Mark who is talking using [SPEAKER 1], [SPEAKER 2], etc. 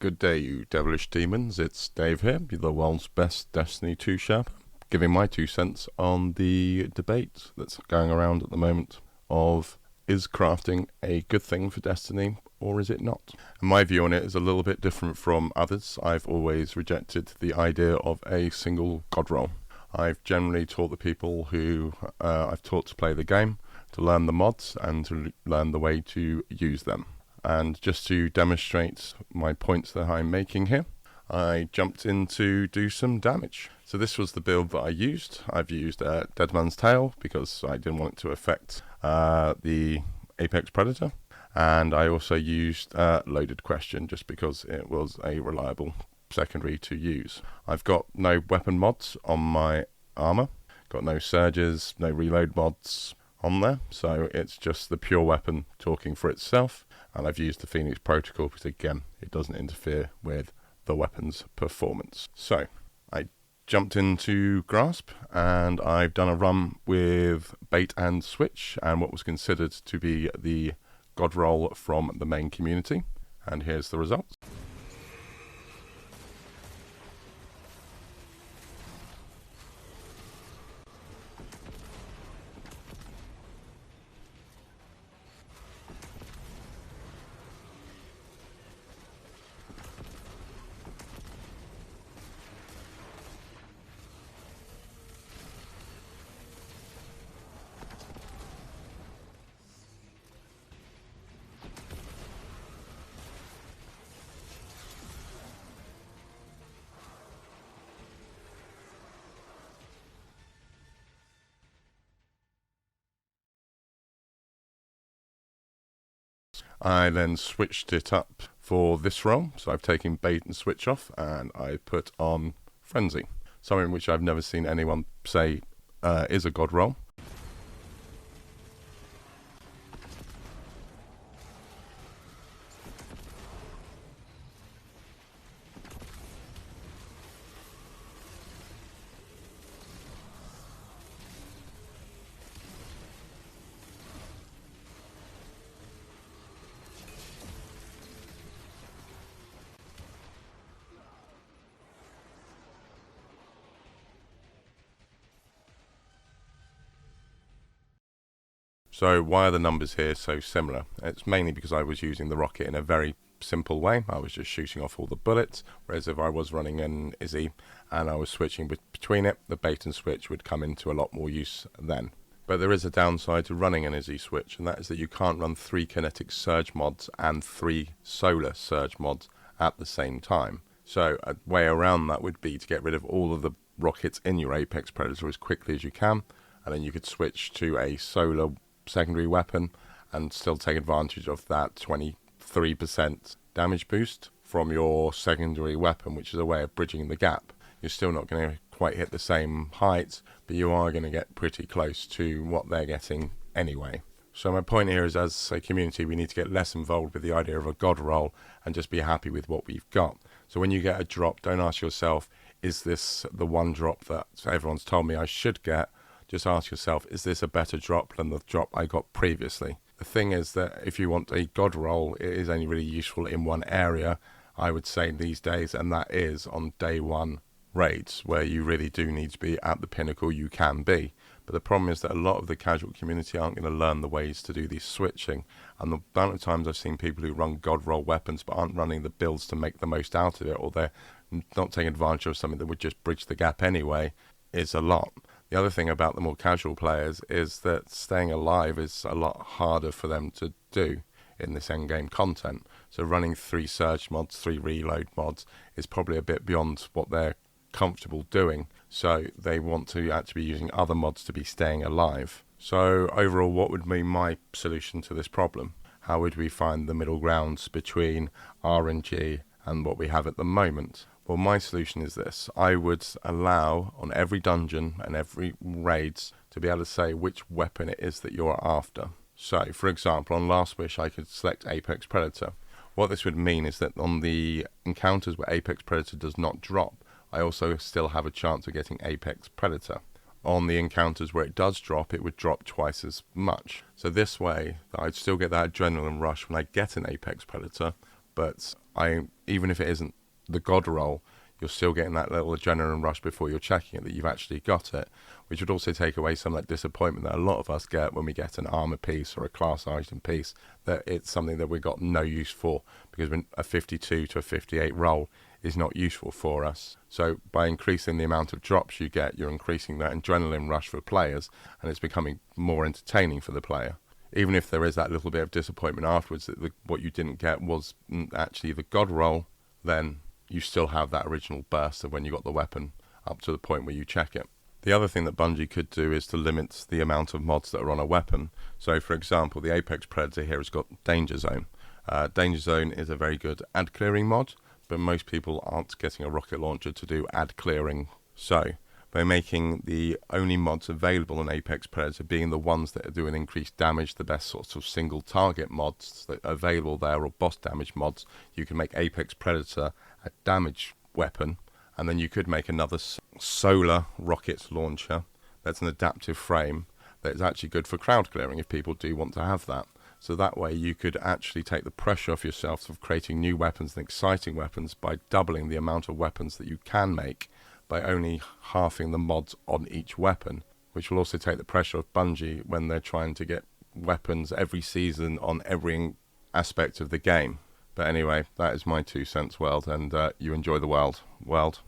[SPEAKER 1] Good day, you devilish demons. It's Dave here, the world's best Destiny 2 Sherpa, giving my 2 cents on the debate that's going around at the moment of is crafting a good thing for Destiny or is it not? And my view on it is a little bit different from others. I've always rejected the idea of a single god roll. I've generally taught the people who I've taught to play the game to learn the mods and to learn the way to use them. And just to demonstrate my points that I'm making here, I jumped in to do some damage. So this was the build that I used. I've used Dead Man's Tail because I didn't want it to affect the Apex Predator. And I also used Loaded Question just because it was a reliable secondary to use. I've got no weapon mods on my armor, got no surges, no reload mods on there, so it's just the pure weapon talking for itself. And I've used the Phoenix Protocol because, again, it doesn't interfere with the weapon's performance. So I jumped into Grasp and I've done a run with Bait and Switch and what was considered to be the god roll from the main community. And here's the results. I then switched it up for this role, so I've taken Bait and Switch off and I put on Frenzy, something which I've never seen anyone say is a god roll. So why are the numbers here so similar? It's mainly because I was using the rocket in a very simple way. I was just shooting off all the bullets, whereas if I was running an Izzy and I was switching between it, the bait and switch would come into a lot more use then. But there is a downside to running an Izzy switch, and that is that you can't run 3 kinetic surge mods and 3 solar surge mods at the same time. So a way around that would be to get rid of all of the rockets in your Apex Predator as quickly as you can, and then you could switch to a solar secondary weapon and still take advantage of that 23% damage boost from your secondary weapon, which is a way of bridging the gap. You're still not going to quite hit the same heights, but you are going to get pretty close to what they're getting anyway. So my point here is, as a community, we need to get less involved with the idea of a god roll and just be happy with what we've got. So when you get a drop, don't ask yourself, is this the one drop that everyone's told me I should get? Just ask yourself, is this a better drop than the drop I got previously? The thing is that if you want a god roll, it is only really useful in one area, I would say these days, and that is on day 1 raids, where you really do need to be at the pinnacle you can be. But the problem is that a lot of the casual community aren't going to learn the ways to do this switching, and the amount of times I've seen people who run god roll weapons but aren't running the builds to make the most out of it, or they're not taking advantage of something that would just bridge the gap anyway, is a lot. The other thing about the more casual players is that staying alive is a lot harder for them to do in this endgame content. So running 3 surge mods, 3 reload mods is probably a bit beyond what they're comfortable doing. So they want to actually be using other mods to be staying alive. So overall, what would be my solution to this problem? How would we find the middle grounds between RNG and what we have at the moment? Well, my solution is this. I would allow on every dungeon and every raids to be able to say which weapon it is that you're after. So, for example, on Last Wish, I could select Apex Predator. What this would mean is that on the encounters where Apex Predator does not drop, I also still have a chance of getting Apex Predator. On the encounters where it does drop, it would drop twice as much. So this way, I'd still get that adrenaline rush when I get an Apex Predator, but even if it isn't the god roll, you're still getting that little adrenaline rush before you're checking it that you've actually got it, which would also take away some of that disappointment that a lot of us get when we get an armor piece or a class item piece, that it's something that we've got no use for, because when a 52 to a 58 roll is not useful for us. So by increasing the amount of drops you get, you're increasing that adrenaline rush for players, and it's becoming more entertaining for the player. Even if there is that little bit of disappointment afterwards that what you didn't get was actually the god roll, then you still have that original burst of when you got the weapon up to the point where you check it. The other thing that Bungie could do is to limit the amount of mods that are on a weapon. So for example, the Apex Predator here has got Danger Zone. Danger Zone is a very good ad clearing mod, but most people aren't getting a rocket launcher to do ad clearing. So by making the only mods available on Apex Predator being the ones that are doing increased damage, the best sorts of single target mods that are available there, or boss damage mods, you can make Apex Predator a damage weapon, and then you could make another solar rocket launcher that's an adaptive frame that is actually good for crowd clearing if people do want to have that. So that way you could actually take the pressure off yourself of creating new weapons and exciting weapons by doubling the amount of weapons that you can make by only halving the mods on each weapon, which will also take the pressure off Bungie when they're trying to get weapons every season on every aspect of the game. But anyway, that is my 2 cents world, and you enjoy the world.